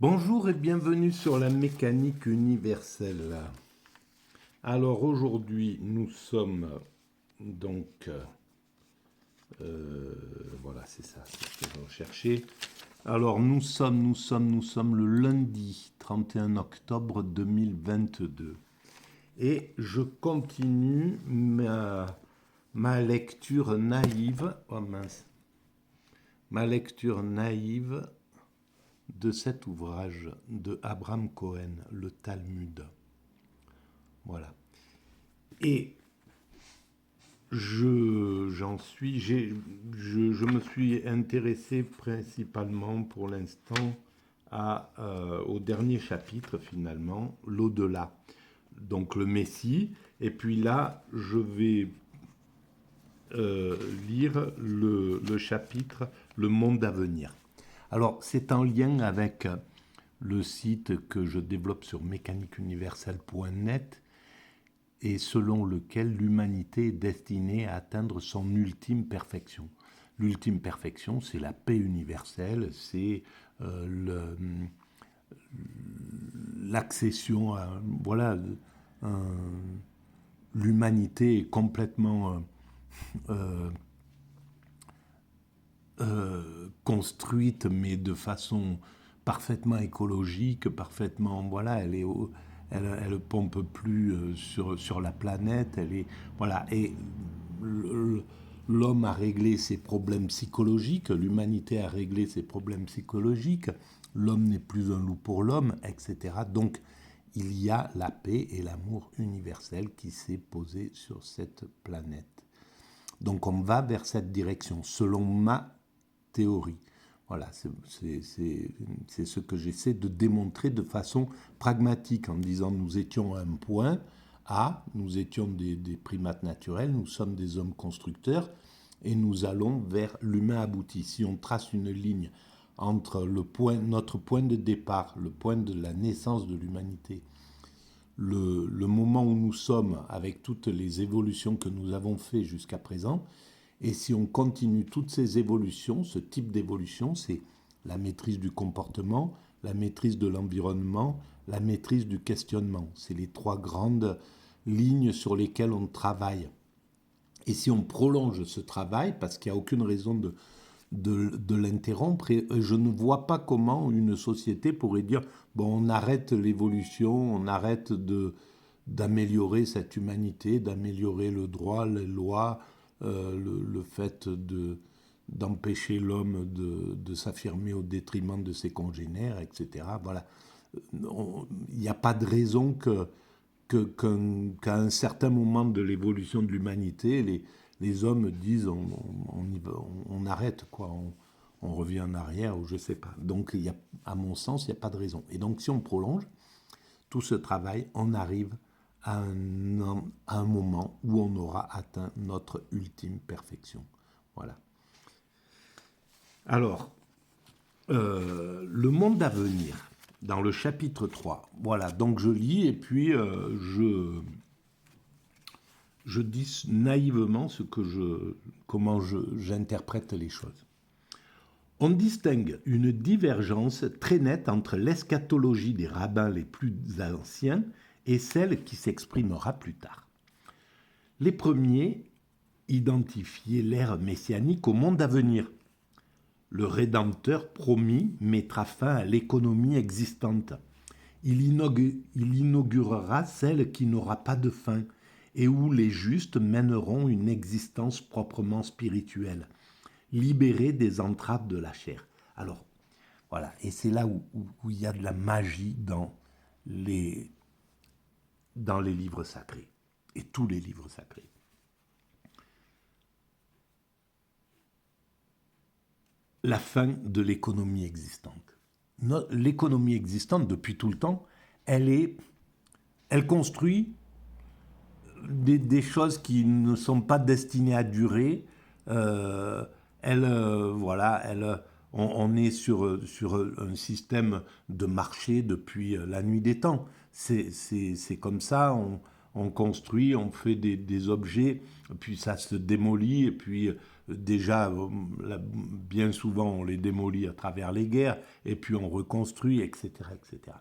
Bonjour et bienvenue sur la mécanique universelle. Alors aujourd'hui nous sommes donc, voilà c'est ça, c'est ce que je recherchais. Alors nous sommes le lundi 31 octobre 2022 et je continue ma lecture naïve, oh mince, ma lecture naïve de cet ouvrage de Abraham Cohen, le Talmud. Voilà. Et je me suis intéressé principalement pour l'instant au dernier chapitre finalement, l'au-delà. Donc le Messie. Et puis là, je vais lire le chapitre Le monde à venir. Alors c'est en lien avec le site que je développe sur mécaniqueuniverselle.net et selon lequel l'humanité est destinée à atteindre son ultime perfection. L'ultime perfection, c'est la paix universelle, c'est l'accession à... Voilà, l'humanité est complètement construite, mais de façon parfaitement écologique, parfaitement... Voilà, elle pompe plus sur la planète, elle est... Voilà, et l'homme a réglé ses problèmes psychologiques, l'humanité a réglé ses problèmes psychologiques, l'homme n'est plus un loup pour l'homme, etc. Donc, il y a la paix et l'amour universel qui s'est posé sur cette planète. Donc, on va vers cette direction, selon ma théorie. Voilà, c'est ce que j'essaie de démontrer de façon pragmatique en disant nous étions à un point A, nous étions des primates naturels, nous sommes des hommes constructeurs et nous allons vers l'humain abouti. Si on trace une ligne entre notre point de départ, le point de la naissance de l'humanité, le moment où nous sommes avec toutes les évolutions que nous avons fait jusqu'à présent, et si on continue toutes ces évolutions, ce type d'évolution, c'est la maîtrise du comportement, la maîtrise de l'environnement, la maîtrise du questionnement. C'est les trois grandes lignes sur lesquelles on travaille. Et si on prolonge ce travail, parce qu'il n'y a aucune raison de l'interrompre, et je ne vois pas comment une société pourrait dire bon, on arrête l'évolution, on arrête d'améliorer cette humanité, d'améliorer le droit, les lois, le fait d'empêcher l'homme de s'affirmer au détriment de ses congénères, etc. Voilà. Il n'y a pas de raison qu'à un certain moment de l'évolution de l'humanité, les hommes disent on arrête, quoi, on revient en arrière, ou je ne sais pas. Donc, à mon sens, il n'y a pas de raison. Et donc, si on prolonge tout ce travail, on arrive à un moment où on aura atteint notre ultime perfection. Voilà. Alors, le monde à venir, dans le chapitre 3. Voilà, donc je lis et puis je dis naïvement comment j'interprète les choses. On distingue une divergence très nette entre l'eschatologie des rabbins les plus anciens et celle qui s'exprimera plus tard. Les premiers identifiaient l'ère messianique au monde à venir. Le Rédempteur promis mettra fin à l'économie existante. Il inaugurera celle qui n'aura pas de fin et où les justes mèneront une existence proprement spirituelle, libérés des entraves de la chair. Alors, voilà, et c'est là où il y a de la magie dans les livres sacrés, et tous les livres sacrés. La fin de l'économie existante. L'économie existante, depuis tout le temps, elle construit des choses qui ne sont pas destinées à durer. On est sur un système de marché depuis la nuit des temps. C'est comme ça, on construit, on fait des objets, puis ça se démolit, et puis déjà, bien souvent, on les démolit à travers les guerres, et puis on reconstruit, etc., etc.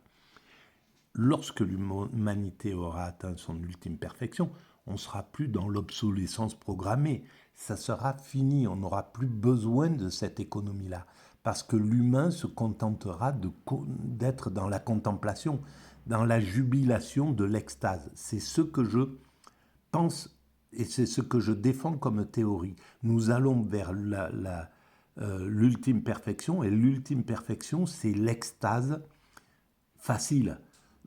Lorsque l'humanité aura atteint son ultime perfection, on ne sera plus dans l'obsolescence programmée. Ça sera fini, on n'aura plus besoin de cette économie-là. Parce que l'humain se contentera d'être dans la contemplation, dans la jubilation de l'extase. C'est ce que je pense et c'est ce que je défends comme théorie. Nous allons vers l'ultime perfection, et l'ultime perfection, c'est l'extase facile.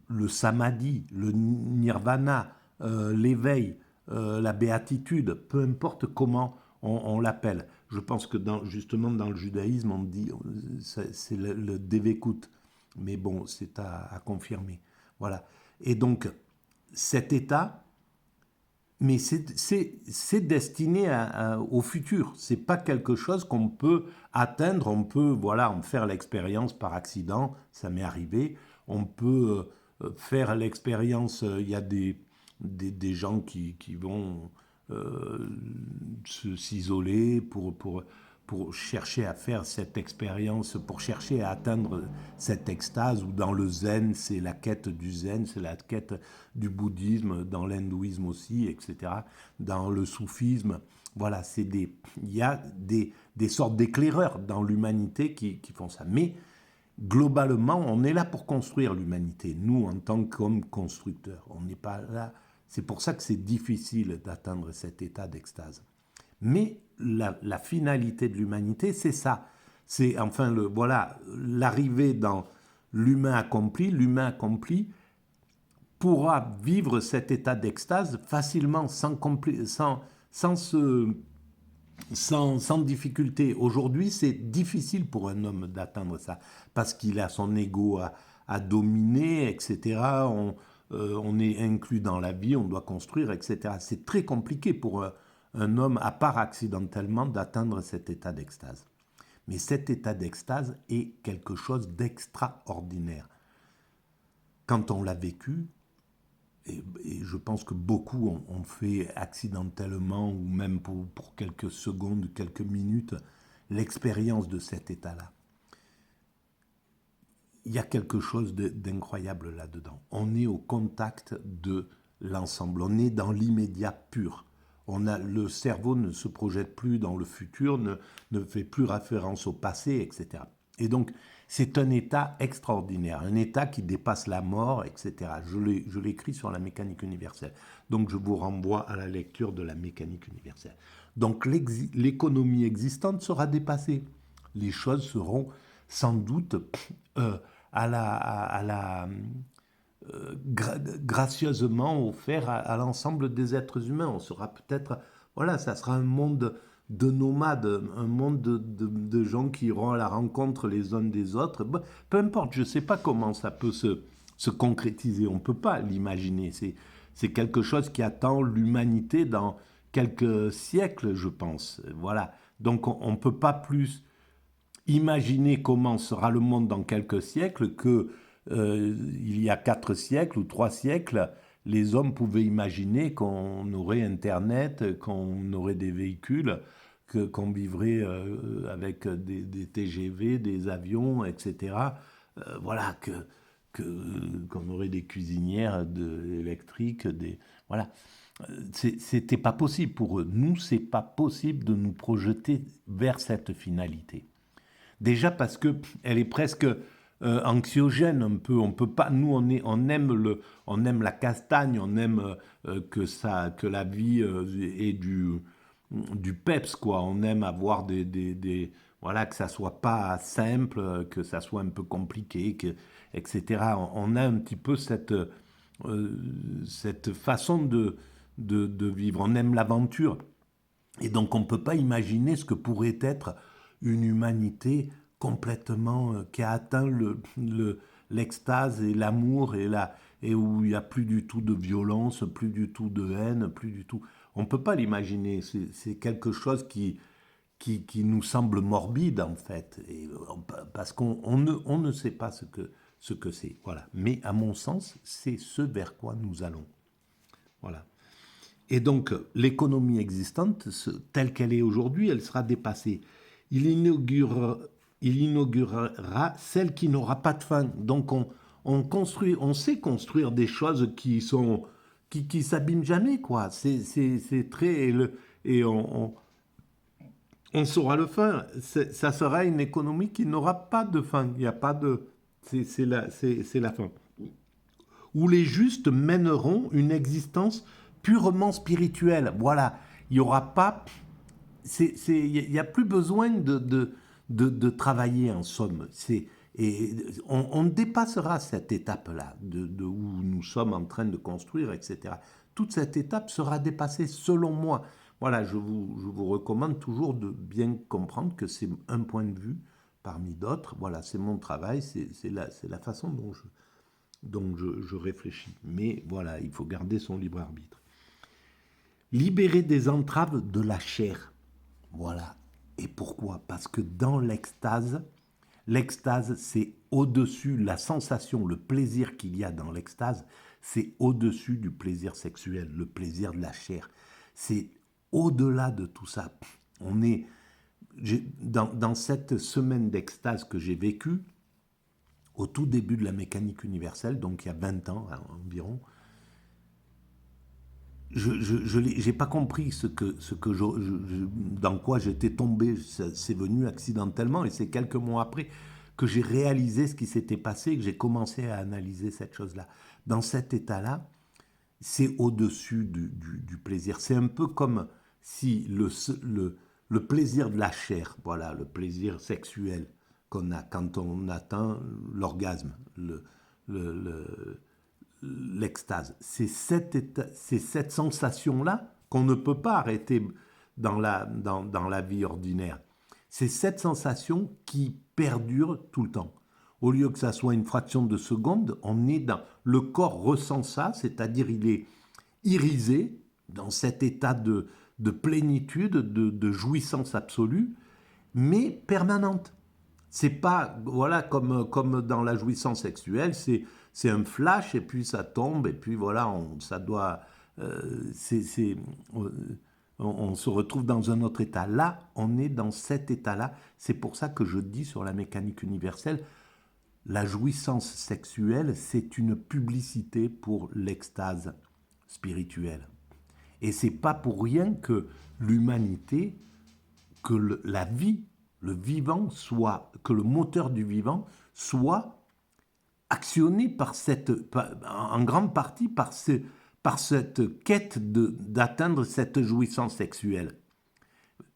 Le samadhi, le nirvana, l'éveil, la béatitude, peu importe comment on l'appelle. Je pense que justement dans le judaïsme, on dit c'est le devekut, mais bon, c'est à confirmer. Voilà. Et donc, cet état, mais c'est destiné au futur. C'est pas quelque chose qu'on peut atteindre. On peut, voilà, en faire l'expérience par accident. Ça m'est arrivé. On peut faire l'expérience. Il y a des gens qui vont s'isoler pour chercher à faire cette expérience, pour chercher à atteindre cette extase, ou dans le zen, c'est la quête du zen, c'est la quête du bouddhisme, dans l'hindouisme aussi, etc., dans le soufisme. Voilà, il y a des sortes d'éclaireurs dans l'humanité qui font ça. Mais globalement, on est là pour construire l'humanité, nous, en tant qu'hommes constructeurs. On n'est pas là. C'est pour ça que c'est difficile d'atteindre cet état d'extase. Mais la finalité de l'humanité, c'est ça. C'est enfin voilà, l'arrivée dans l'humain accompli. L'humain accompli pourra vivre cet état d'extase facilement, sans difficulté. Aujourd'hui, c'est difficile pour un homme d'atteindre ça, parce qu'il a son ego à dominer, etc. On est inclus dans la vie, on doit construire, etc. C'est très compliqué pour un homme, à part accidentellement, d'atteindre cet état d'extase. Mais cet état d'extase est quelque chose d'extraordinaire. Quand on l'a vécu, et je pense que beaucoup ont fait accidentellement, ou même pour quelques secondes, quelques minutes, l'expérience de cet état-là. Il y a quelque chose d'incroyable là-dedans. On est au contact de l'ensemble, on est dans l'immédiat pur. Le cerveau ne se projette plus dans le futur, ne fait plus référence au passé, etc. Et donc, c'est un état extraordinaire, un état qui dépasse la mort, etc. Je l'écris sur la mécanique universelle. Donc, je vous renvoie à la lecture de la mécanique universelle. Donc, l'économie existante sera dépassée. Les choses seront sans doute gracieusement offert à l'ensemble des êtres humains. On sera peut-être, voilà, ça sera un monde de nomades, un monde de gens qui iront à la rencontre les uns des autres. Peu importe, je ne sais pas comment ça peut se concrétiser, on ne peut pas l'imaginer. C'est quelque chose qui attend l'humanité dans quelques siècles, je pense. Voilà. Donc on ne peut pas plus imaginer comment sera le monde dans quelques siècles que il y a 4 siècles ou 3 siècles, les hommes pouvaient imaginer qu'on aurait Internet, qu'on aurait des véhicules, qu'on vivrait avec des TGV, des avions, etc. Voilà, qu'on aurait des cuisinières électriques, voilà. C'était pas possible pour eux. Nous, c'est pas possible de nous projeter vers cette finalité. Déjà parce que elle est presque anxiogène un peu. On peut pas. Nous, on aime la castagne. On aime que la vie ait du peps, quoi. On aime avoir voilà, que ça soit pas simple, que ça soit un peu compliqué, etc. On a un petit peu cette façon de vivre. On aime l'aventure. Et donc on ne peut pas imaginer ce que pourrait être une humanité complètement qui a atteint l'extase et l'amour et où il n'y a plus du tout de violence, plus du tout de haine, plus du tout. On ne peut pas l'imaginer. C'est quelque chose qui nous semble morbide en fait, parce on ne sait pas ce que c'est. Voilà. Mais à mon sens, c'est ce vers quoi nous allons. Voilà. Et donc, l'économie existante, telle qu'elle est aujourd'hui, elle sera dépassée. Il inaugurera, il inaugurera celle qui n'aura pas de fin. Donc, on sait construire des choses qui s'abîment jamais, quoi. C'est très, et on saura le faire. Ça sera une économie qui n'aura pas de fin. Il n'y a pas de, c'est la fin. Où les justes mèneront une existence purement spirituelle. Voilà, il n'y aura pas, il n'y a plus besoin de travailler en somme. Et on dépassera cette étape-là où nous sommes en train de construire, etc. Toute cette étape sera dépassée selon moi. Voilà, je vous recommande toujours de bien comprendre que c'est un point de vue parmi d'autres. Voilà, c'est mon travail, c'est la façon dont je réfléchis. Mais voilà, il faut garder son libre arbitre. Libérer des entraves de la chair. Voilà. Et pourquoi? Parce que dans l'extase, c'est au-dessus, la sensation, le plaisir qu'il y a dans l'extase, c'est au-dessus du plaisir sexuel, le plaisir de la chair. C'est au-delà de tout ça. On est dans cette semaine d'extase que j'ai vécue, au tout début de la mécanique universelle, donc il y a 20 ans environ, je n'ai pas compris dans quoi j'étais tombé. C'est venu accidentellement et c'est quelques mois après que j'ai réalisé ce qui s'était passé et que j'ai commencé à analyser cette chose-là. Dans cet état-là, c'est au-dessus du plaisir. C'est un peu comme si le plaisir de la chair, voilà, le plaisir sexuel qu'on a quand on atteint l'orgasme, l'extase. C'est cette sensation-là qu'on ne peut pas arrêter dans la vie ordinaire. C'est cette sensation qui perdure tout le temps. Au lieu que ça soit une fraction de seconde, on est dans... Le corps ressent ça, c'est-à-dire il est irisé dans cet état de plénitude, de jouissance absolue, mais permanente. C'est pas, voilà, comme dans la jouissance sexuelle, c'est un flash et puis ça tombe et puis voilà, ça doit, on, on se retrouve dans un autre état. Là, on est dans cet état-là. C'est pour ça que je dis sur la mécanique universelle, la jouissance sexuelle, c'est une publicité pour l'extase spirituelle. Et c'est pas pour rien que l'humanité, que la vie, le vivant soit, que le moteur du vivant soit actionné en grande partie par cette quête d'atteindre cette jouissance sexuelle.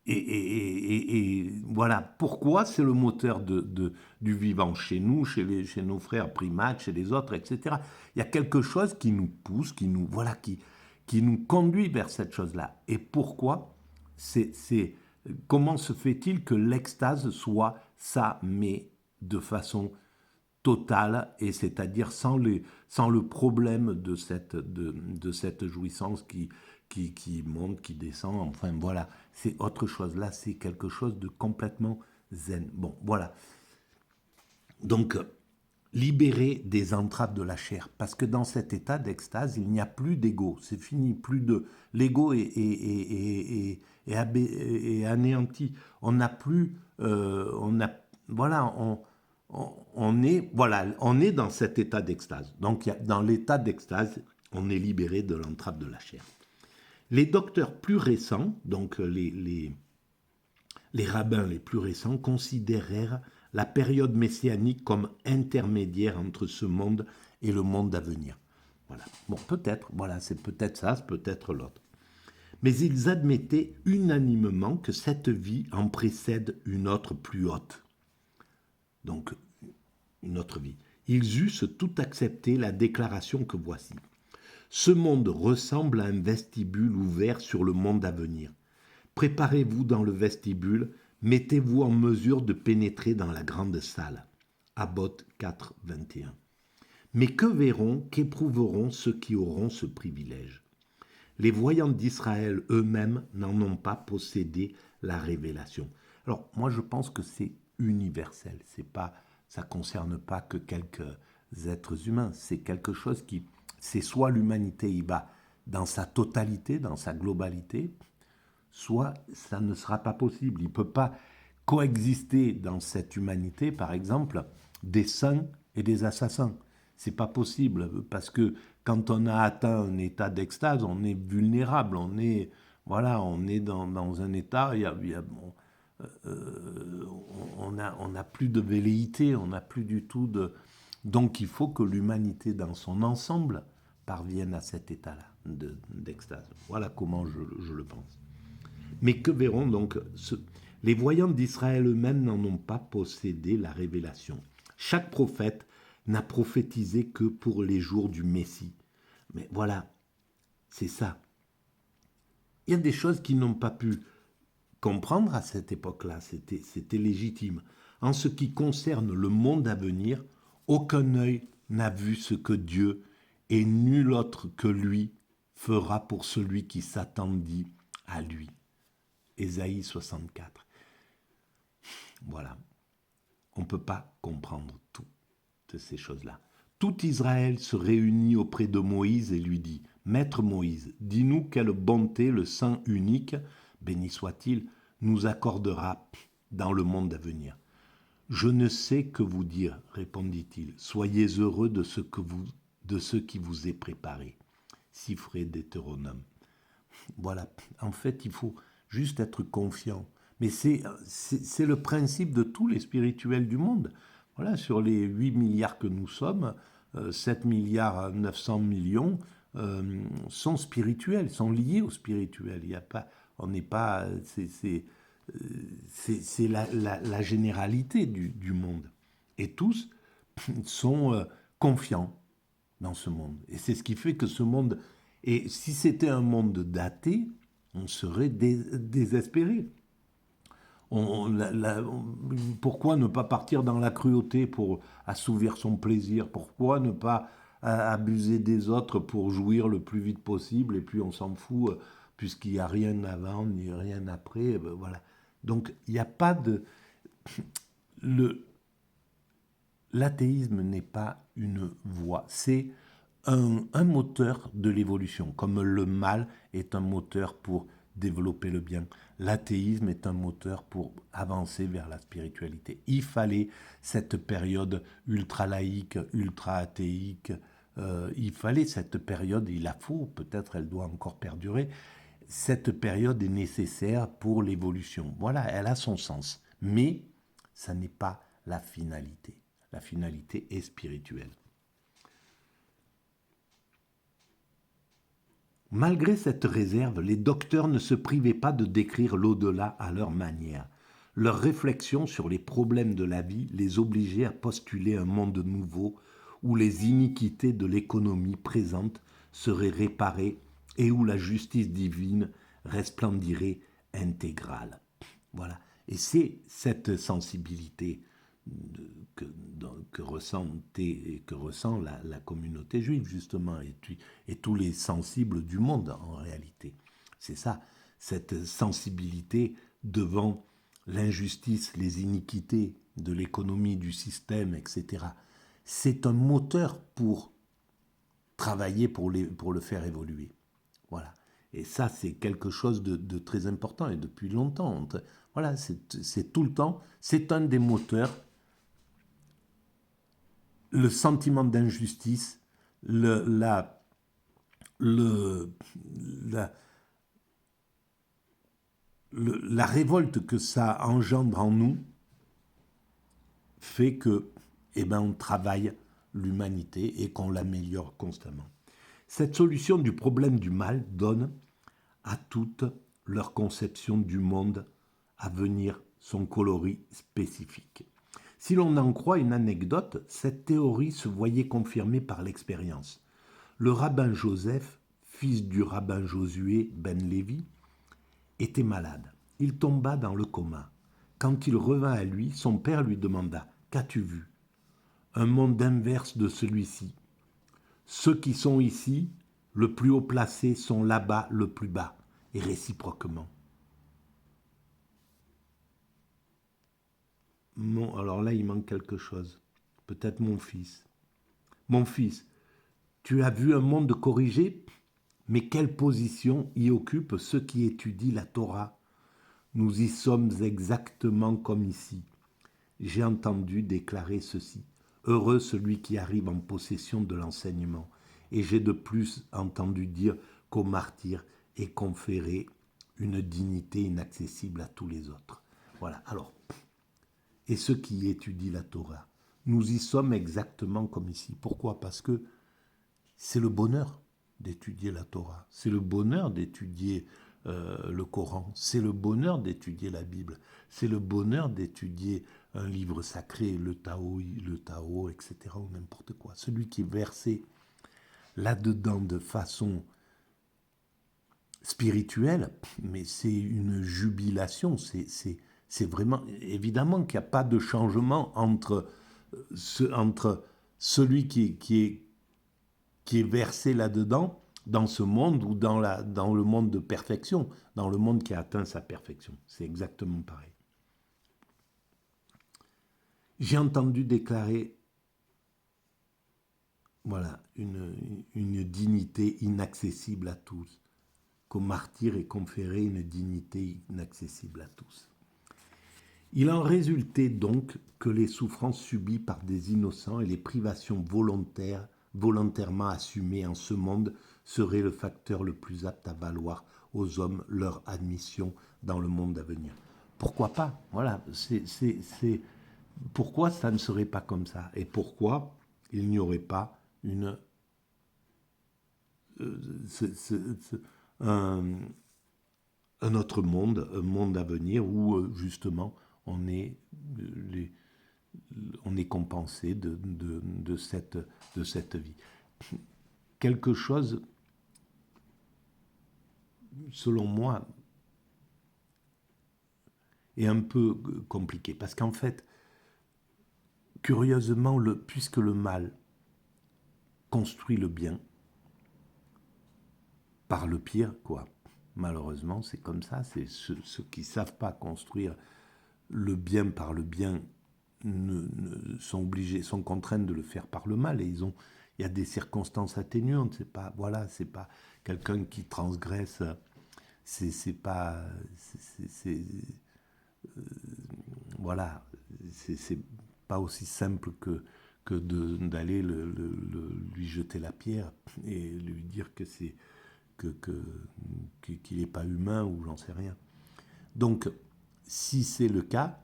Et voilà pourquoi c'est le moteur du vivant chez nous, chez nos frères primates, chez les autres, etc. Il y a quelque chose qui nous pousse, qui nous conduit vers cette chose-là. Et pourquoi comment se fait-il que l'extase soit ça, mais de façon totale, et c'est-à-dire sans le problème de cette jouissance qui monte, qui descend, enfin voilà, c'est autre chose. Là, c'est quelque chose de complètement zen. Bon, voilà. Donc, libérer des entraves de la chair, parce que dans cet état d'extase, il n'y a plus d'ego, c'est fini, plus de... L'ego est anéanti. On n'a plus... voilà, on est dans cet état d'extase. Donc, dans l'état d'extase, on est libéré de l'entrave de la chair. Les docteurs plus récents, donc les rabbins les plus récents, considérèrent la période messianique comme intermédiaire entre ce monde et le monde à venir. Voilà. Bon, peut-être, voilà, c'est peut-être ça, c'est peut-être l'autre. Mais ils admettaient unanimement que cette vie en précède une autre plus haute. Donc, une autre vie. Ils eussent tout accepté la déclaration que voici. Ce monde ressemble à un vestibule ouvert sur le monde à venir. Préparez-vous dans le vestibule, mettez-vous en mesure de pénétrer dans la grande salle. Abbot 4, 21. Mais que verront, qu'éprouveront ceux qui auront ce privilège? Les voyants d'Israël eux-mêmes n'en ont pas possédé la révélation. Alors, moi, je pense que c'est universel. Ça ne concerne pas que quelques êtres humains. C'est quelque chose c'est soit l'humanité y va dans sa totalité, dans sa globalité, soit ça ne sera pas possible. Il ne peut pas coexister dans cette humanité, par exemple, des saints et des assassins. C'est pas possible, parce que quand on a atteint un état d'extase, on est vulnérable, on est, voilà, on est dans un état, on n'a plus de velléité, on n'a plus du tout de... Donc il faut que l'humanité dans son ensemble parvienne à cet état-là d'extase. Voilà comment je le pense. Mais que verront donc les voyants d'Israël eux-mêmes n'en ont pas possédé la révélation. Chaque prophète n'a prophétisé que pour les jours du Messie. Mais voilà, c'est ça. Il y a des choses qu'ils n'ont pas pu comprendre à cette époque-là, c'était légitime. En ce qui concerne le monde à venir, aucun œil n'a vu ce que Dieu, et nul autre que lui, fera pour celui qui s'attendit à lui. Ésaïe 64. Voilà. On ne peut pas comprendre tout de ces choses-là. Tout Israël se réunit auprès de Moïse et lui dit « Maître Moïse, dis-nous quelle bonté le Saint unique, béni soit-il, nous accordera dans le monde à venir. » « Je ne sais que vous dire, répondit-il. Soyez heureux de ce qui vous est préparé. » Siffré Deutéronome. Voilà. En fait, il faut juste être confiant. Mais c'est le principe de tous les spirituels du monde. Voilà, sur les 8 milliards que nous sommes, 7 milliards 900 millions sont spirituels, sont liés au spirituel. Il y a pas, on n'est pas, c'est la généralité du monde. Et tous sont confiants dans ce monde. Et c'est ce qui fait que ce monde, et si c'était un monde daté, on serait désespéré. Pourquoi ne pas partir dans la cruauté pour assouvir son plaisir? Pourquoi ne pas abuser des autres pour jouir le plus vite possible? Et puis on s'en fout, puisqu'il n'y a rien avant ni rien après. Voilà. Donc il n'y a pas de... L'athéisme n'est pas une voie, c'est un moteur de l'évolution, comme le mal est un moteur pour développer le bien. L'athéisme est un moteur pour avancer vers la spiritualité. Il fallait cette période ultra-laïque, ultra-athéique, il fallait cette période, il la faut, peut-être elle doit encore perdurer, cette période est nécessaire pour l'évolution. Voilà, elle a son sens, mais ça n'est pas la finalité. La finalité est spirituelle. Malgré cette réserve, les docteurs ne se privaient pas de décrire l'au-delà à leur manière. Leurs réflexions sur les problèmes de la vie les obligeaient à postuler un monde nouveau où les iniquités de l'économie présente seraient réparées et où la justice divine resplendirait intégrale. Voilà. Et c'est cette sensibilité que ressent la communauté juive, justement, et tous les sensibles du monde, en réalité. C'est ça, cette sensibilité devant l'injustice, les iniquités de l'économie, du système, etc. C'est un moteur pour travailler, pour le faire évoluer. Voilà. Et ça, c'est quelque chose de très important, et depuis longtemps. Voilà, c'est tout le temps, c'est un des moteurs. Le sentiment d'injustice, la révolte que ça engendre en nous fait que, on travaille l'humanité et qu'on l'améliore constamment. Cette solution du problème du mal donne à toute leur conception du monde à venir son coloris spécifique. Si l'on en croit une anecdote, cette théorie se voyait confirmée par l'expérience. Le rabbin Joseph, fils du rabbin Josué ben Lévi, était malade. Il tomba dans le coma. Quand il revint à lui, son père lui demanda « Qu'as-tu vu ?» Un monde inverse de celui-ci. Ceux qui sont ici, le plus haut placé, sont là-bas le plus bas, et réciproquement. Alors là, il manque quelque chose. Peut-être mon fils. Mon fils, tu as vu un monde corrigé Mais quelle position y occupent ceux qui étudient la Torah? Nous y sommes exactement comme ici. J'ai entendu déclarer ceci. Heureux celui qui arrive en possession de l'enseignement. Et j'ai de plus entendu dire qu'au martyr est conférée une dignité inaccessible à tous les autres. Voilà. Alors, et ceux qui étudient la Torah, nous y sommes exactement comme ici. Pourquoi? Parce que c'est le bonheur d'étudier la Torah, c'est le bonheur d'étudier le Coran, c'est le bonheur d'étudier la Bible, c'est le bonheur d'étudier un livre sacré, le Tao, etc., ou n'importe quoi. Celui qui est versé là-dedans de façon spirituelle, mais c'est une jubilation, c'est vraiment, évidemment qu'il n'y a pas de changement entre celui qui est versé là-dedans, dans ce monde ou dans le monde de perfection, dans le monde qui a atteint sa perfection. C'est exactement pareil. J'ai entendu déclarer, voilà, une dignité inaccessible à tous, qu'au martyr est conférée une dignité inaccessible à tous. Il en résultait donc que les souffrances subies par des innocents et les privations volontairement assumées en ce monde seraient le facteur le plus apte à valoir aux hommes leur admission dans le monde à venir. Pourquoi pas? Voilà, pourquoi ça ne serait pas comme ça? Et pourquoi il n'y aurait pas un autre monde, un monde à venir où justement on est compensé de cette vie. Quelque chose, selon moi, est un peu compliqué, parce qu'en fait, curieusement, puisque le mal construit le bien, par le pire, quoi. Malheureusement, c'est comme ça. C'est ceux qui ne savent pas construire le bien par le bien sont contraints de le faire par le mal. Et il y a des circonstances atténuantes. C'est pas quelqu'un qui transgresse. Voilà. C'est pas aussi simple que d'aller lui jeter la pierre et lui dire que c'est qu'il n'est pas humain ou j'en sais rien. Donc, si c'est le cas,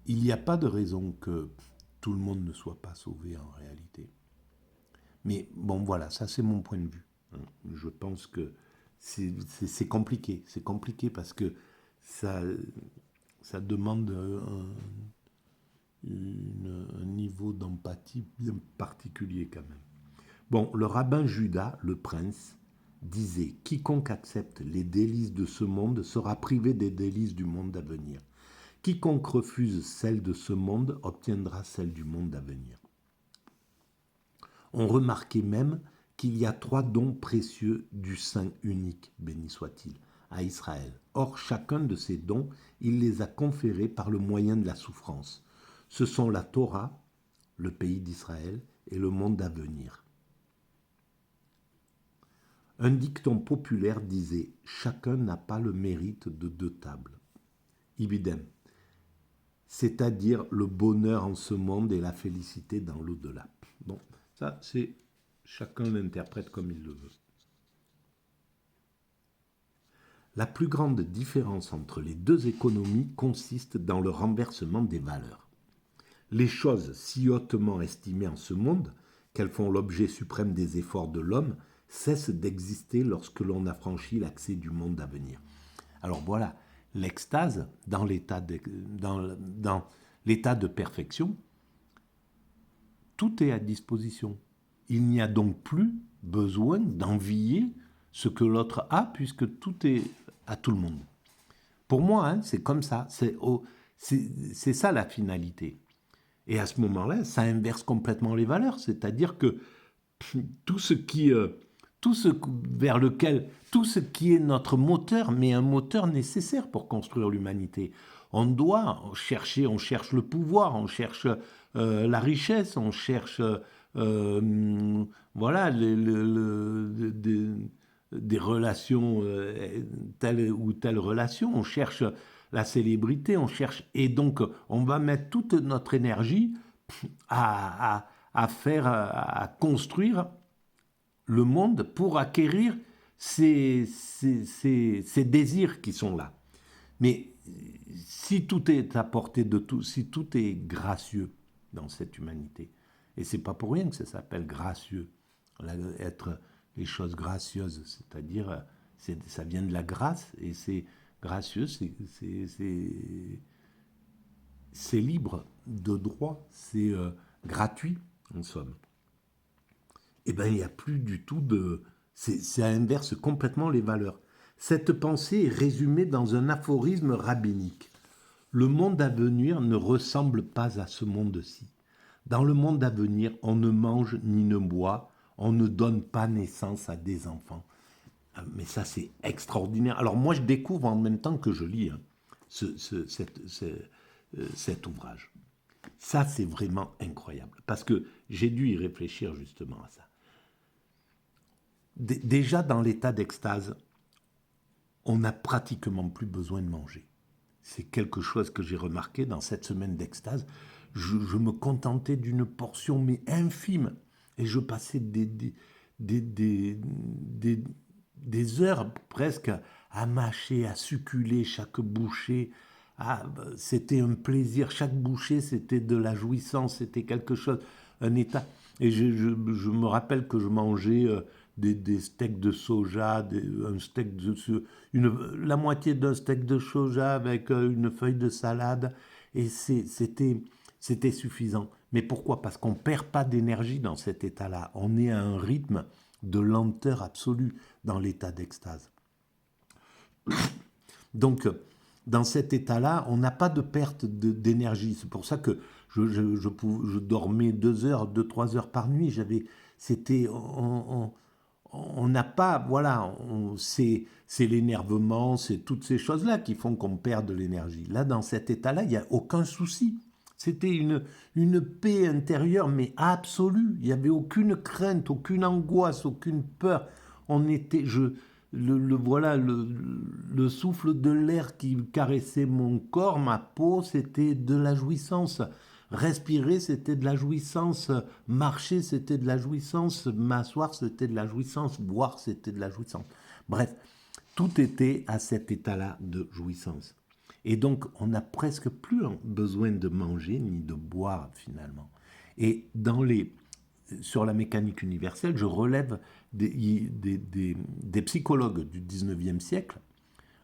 il n'y a pas de raison que tout le monde ne soit pas sauvé en réalité. Mais bon, voilà, ça c'est mon point de vue. Je pense que c'est compliqué. C'est compliqué parce que ça demande un niveau d'empathie bien particulier quand même. Bon, le rabbin Judas, le prince, disait « Quiconque accepte les délices de ce monde sera privé des délices du monde à venir. Quiconque refuse celles de ce monde obtiendra celles du monde à venir. » On remarquait même qu'il y a 3 dons précieux du Saint unique, béni soit-il, à Israël. Or, chacun de ces dons, il les a conférés par le moyen de la souffrance. Ce sont la Torah, le pays d'Israël, et le monde à venir. Un dicton populaire disait « Chacun n'a pas le mérite de 2 tables. » Ibidem, c'est-à-dire le bonheur en ce monde et la félicité dans l'au-delà. Bon, ça, c'est chacun l'interprète comme il le veut. La plus grande différence entre les 2 économies consiste dans le renversement des valeurs. Les choses si hautement estimées en ce monde, qu'elles font l'objet suprême des efforts de l'homme, cesse d'exister lorsque l'on a franchi l'accès du monde à venir. Alors voilà, l'extase, dans l'état de perfection, tout est à disposition. Il n'y a donc plus besoin d'envier ce que l'autre a, puisque tout est à tout le monde. Pour moi, c'est comme ça, c'est ça la finalité. Et à ce moment-là, ça inverse complètement les valeurs, c'est-à-dire que tout ce qui est notre moteur, mais un moteur nécessaire pour construire l'humanité. On cherche le pouvoir, on cherche la richesse, on cherche voilà, des relations, telle ou telle relation. On cherche la célébrité, on cherche, et donc on va mettre toute notre énergie à faire, à construire le monde pour acquérir ces désirs qui sont là. Mais si tout est à portée de tout, si tout est gracieux dans cette humanité, et c'est pas pour rien que ça s'appelle gracieux, être les choses gracieuses, c'est-à-dire ça vient de la grâce, et c'est gracieux, c'est libre de droit, c'est gratuit en somme. Eh bien, il n'y a plus du tout de... Ça inverse complètement les valeurs. Cette pensée est résumée dans un aphorisme rabbinique. Le monde à venir ne ressemble pas à ce monde-ci. Dans le monde à venir, on ne mange ni ne boit, on ne donne pas naissance à des enfants. Mais ça, c'est extraordinaire. Alors moi, je découvre en même temps que je lis cet ouvrage. Ça, c'est vraiment incroyable. Parce que j'ai dû y réfléchir justement à ça. Déjà dans l'état d'extase, on n'a pratiquement plus besoin de manger. C'est quelque chose que j'ai remarqué dans cette semaine d'extase. Je me contentais d'une portion, mais infime. Et je passais des heures presque à mâcher, à succuler chaque bouchée. C'était un plaisir. Chaque bouchée, c'était de la jouissance. C'était quelque chose, un état. Et je me rappelle que je mangeais des steaks de soja, un steak la moitié d'un steak de soja avec une feuille de salade. Et c'était suffisant. Mais pourquoi? Parce qu'on ne perd pas d'énergie dans cet état-là. On est à un rythme de lenteur absolue dans l'état d'extase. Donc, dans cet état-là, on n'a pas de perte d'énergie. C'est pour ça que je dormais 2 heures, 2-3 heures par nuit. On n'a pas, voilà, c'est l'énervement, c'est toutes ces choses-là qui font qu'on perd de l'énergie. Là, dans cet état-là, il n'y a aucun souci. C'était une paix intérieure, mais absolue. Il n'y avait aucune crainte, aucune angoisse, aucune peur. On était, voilà, le souffle de l'air qui caressait mon corps, ma peau, c'était de la jouissance. Respirer, c'était de la jouissance. Marcher, c'était de la jouissance. M'asseoir, c'était de la jouissance. Boire, c'était de la jouissance. Bref, tout était à cet état-là de jouissance. Et donc, on n'a presque plus besoin de manger ni de boire finalement. Et sur la mécanique universelle, je relève des psychologues du 19e siècle.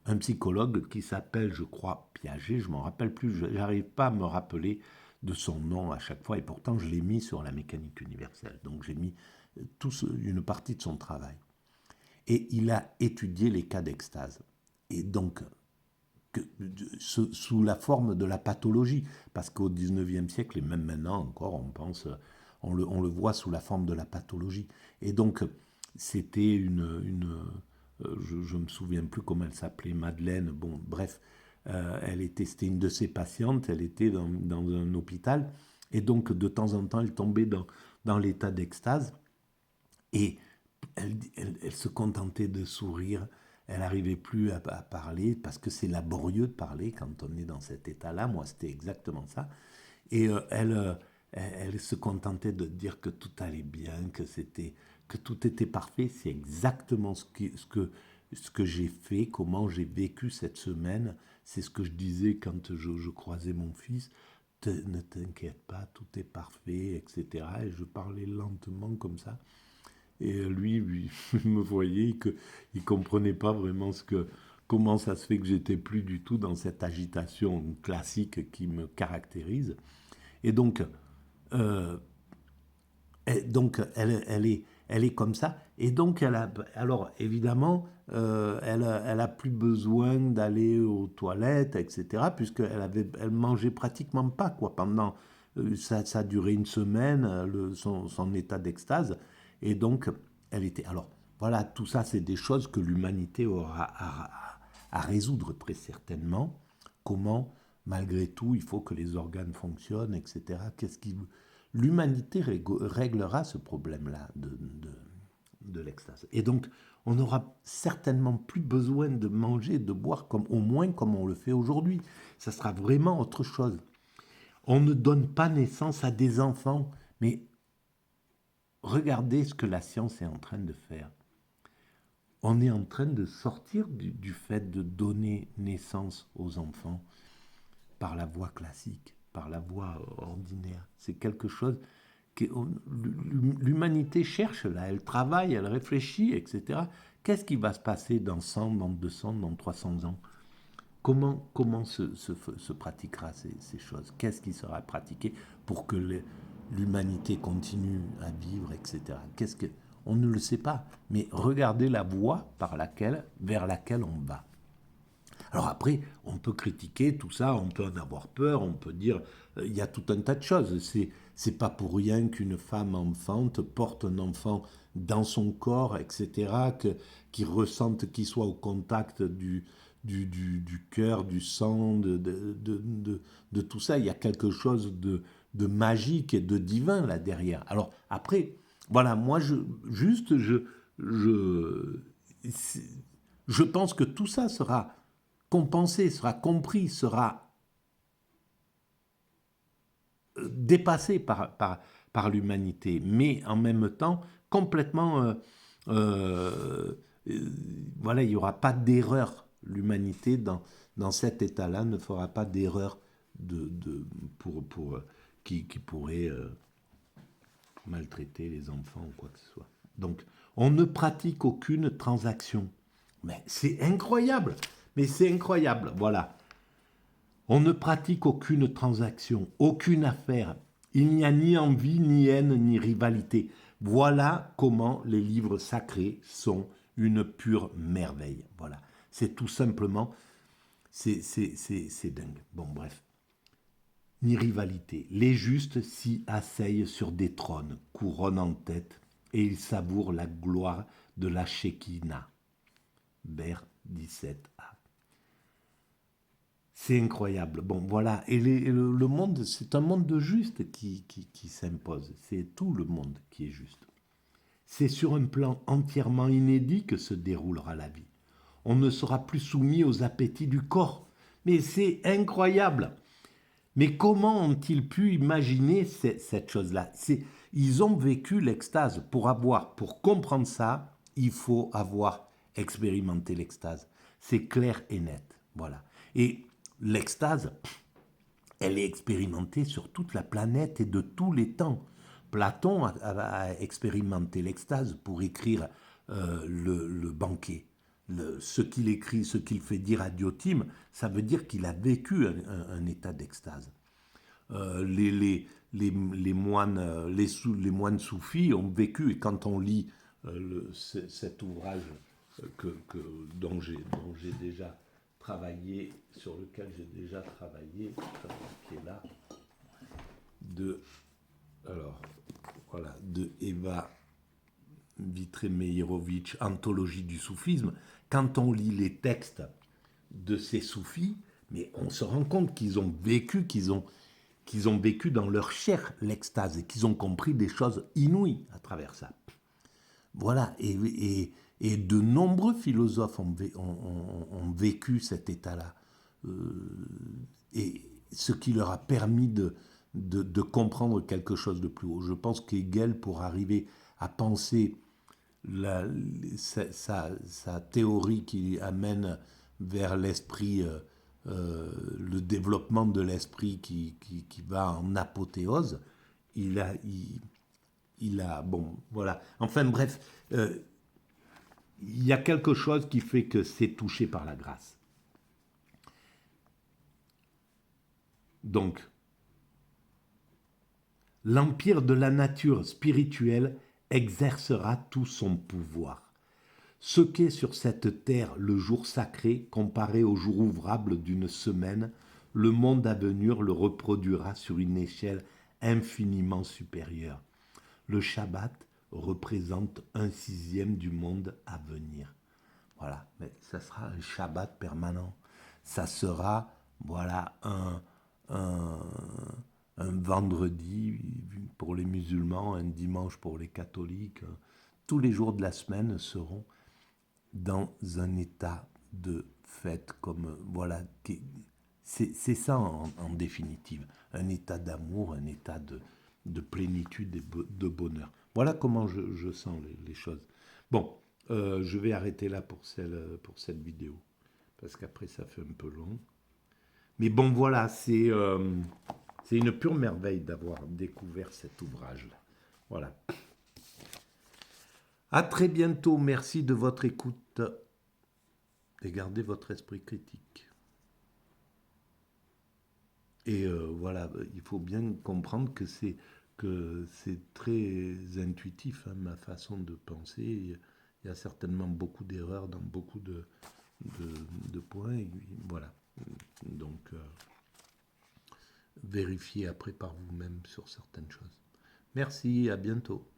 Un psychologue qui s'appelle, je crois, Piaget, je ne m'en rappelle plus, je n'arrive pas à me rappeler de son nom à chaque fois, et pourtant je l'ai mis sur la mécanique universelle. Donc j'ai mis une partie de son travail. Et il a étudié les cas d'extase. Et donc, sous la forme de la pathologie, parce qu'au 19e siècle, et même maintenant encore, on le voit sous la forme de la pathologie. Et donc, c'était je ne me souviens plus comment elle s'appelait, Madeleine, bon, bref, c'était une de ses patientes, elle était dans un hôpital, et donc de temps en temps, elle tombait dans l'état d'extase, et elle se contentait de sourire, elle n'arrivait plus à parler, parce que c'est laborieux de parler quand on est dans cet état-là, moi c'était exactement ça, et elle se contentait de dire que tout allait bien, que tout était parfait. C'est exactement ce que j'ai fait, comment j'ai vécu cette semaine. C'est ce que je disais quand je croisais mon fils. Ne t'inquiète pas, tout est parfait, etc. Et je parlais lentement comme ça. Et lui me voyait, il ne comprenait pas vraiment comment ça se fait que j'étais plus du tout dans cette agitation classique qui me caractérise. Et donc, elle est comme ça. Et donc, alors évidemment, elle a plus besoin d'aller aux toilettes, etc., puisqu'elle mangeait pratiquement pas, quoi, pendant, ça a duré une semaine, son état d'extase. Et donc, elle était... Alors, voilà, tout ça, c'est des choses que l'humanité aura à résoudre très certainement. Comment, malgré tout, il faut que les organes fonctionnent, etc. l'humanité réglera ce problème-là de l'extase. Et donc, on n'aura certainement plus besoin de manger, de boire, au moins comme on le fait aujourd'hui. Ça sera vraiment autre chose. On ne donne pas naissance à des enfants, mais regardez ce que la science est en train de faire. On est en train de sortir du fait de donner naissance aux enfants par la voie classique, par la voie ordinaire. C'est quelque chose que l'humanité cherche là, elle travaille, elle réfléchit, etc. Qu'est-ce qui va se passer dans 100, dans 200, dans 300 ans? Comment se pratiquera ces choses? Qu'est-ce qui sera pratiqué pour que l'humanité continue à vivre, etc. On ne le sait pas, mais regardez la voie vers laquelle on va. Alors après, on peut critiquer tout ça, on peut en avoir peur, on peut dire, il y a tout un tas de choses. C'est pas pour rien qu'une femme enfante porte un enfant dans son corps, etc., qu'il ressente, qu'il soit au contact du cœur, du sang, de tout ça. Il y a quelque chose de magique et de divin là derrière. Alors après, voilà, moi je pense que tout ça sera compensé, sera compris, sera dépassé par l'humanité, mais en même temps complètement, voilà, il n'y aura pas d'erreur. L'humanité dans cet état-là ne fera pas d'erreur qui pourrait maltraiter les enfants ou quoi que ce soit. Donc, on ne pratique aucune transaction. Mais c'est incroyable. Mais c'est incroyable, voilà. On ne pratique aucune transaction, aucune affaire. Il n'y a ni envie, ni haine, ni rivalité. Voilà comment les livres sacrés sont une pure merveille. Voilà. C'est tout simplement, c'est dingue. Bon, bref. Ni rivalité. Les justes s'y asseyent sur des trônes, couronne en tête, et ils savourent la gloire de la Shekinah. Ber 17a. C'est incroyable. Bon, voilà. Et le monde, c'est un monde de juste qui s'impose. C'est tout le monde qui est juste. C'est sur un plan entièrement inédit que se déroulera la vie. On ne sera plus soumis aux appétits du corps. Mais c'est incroyable. Mais comment ont-ils pu imaginer cette chose-là? Ils ont vécu l'extase. Pour comprendre ça, il faut avoir expérimenté l'extase. C'est clair et net. Voilà. Et l'extase, elle est expérimentée sur toute la planète et de tous les temps. Platon a expérimenté l'extase pour écrire le banquet. Ce qu'il écrit, ce qu'il fait dire à Diotime, ça veut dire qu'il a vécu un état d'extase. Les moines soufis ont vécu, et quand on lit cet ouvrage dont j'ai déjà travaillé, sur lequel j'ai déjà travaillé, qui est là, de Eva Vitré-Meyerovitch, Anthologie du soufisme. Quand on lit les textes de ces soufis, mais on se rend compte qu'ils ont vécu, qu'ils ont vécu dans leur chair l'extase et qu'ils ont compris des choses inouïes à travers ça. Voilà, et de nombreux philosophes ont vécu cet état-là. Et ce qui leur a permis de comprendre quelque chose de plus haut. Je pense qu'Hegel, pour arriver à penser sa théorie qui amène vers l'esprit, le développement de l'esprit qui va en apothéose, il a bon, voilà. Enfin bref, il y a quelque chose qui fait que c'est touché par la grâce. Donc, l'empire de la nature spirituelle exercera tout son pouvoir. Ce qu'est sur cette terre le jour sacré comparé au jour ouvrable d'une semaine, le monde à venir le reproduira sur une échelle infiniment supérieure. Le Shabbat représente 1/6 du monde à venir. Voilà, mais ça sera un Shabbat permanent. Ça sera, voilà, un vendredi pour les musulmans, un dimanche pour les catholiques. Tous les jours de la semaine seront dans un état de fête, comme voilà, c'est ça en définitive, un état d'amour, un état de plénitude et de bonheur. Voilà comment je sens les choses. Bon, je vais arrêter là pour cette vidéo, parce qu'après ça fait un peu long. Mais bon, voilà, c'est une pure merveille d'avoir découvert cet ouvrage-là. Voilà. À très bientôt, merci de votre écoute et gardez votre esprit critique. Et voilà, il faut bien comprendre que c'est très intuitif, hein, ma façon de penser. Il y a certainement beaucoup d'erreurs dans beaucoup de points. Et voilà. Donc, vérifiez après par vous-même sur certaines choses. Merci, à bientôt.